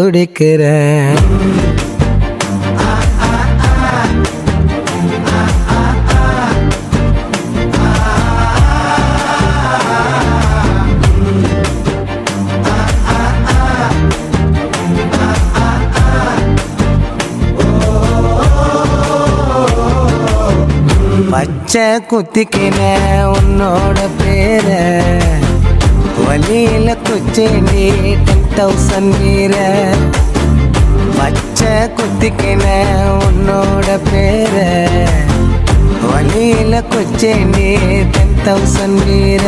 துடிக்கிறேன். பச்சை குத்திக்கின உன்னோட பேர வழியில குச்சேண்டி 10,000 வீர. பச்சை குத்திக்கின உன்னோட பேர வழியில குச்சேண்டி 10,000 வீர.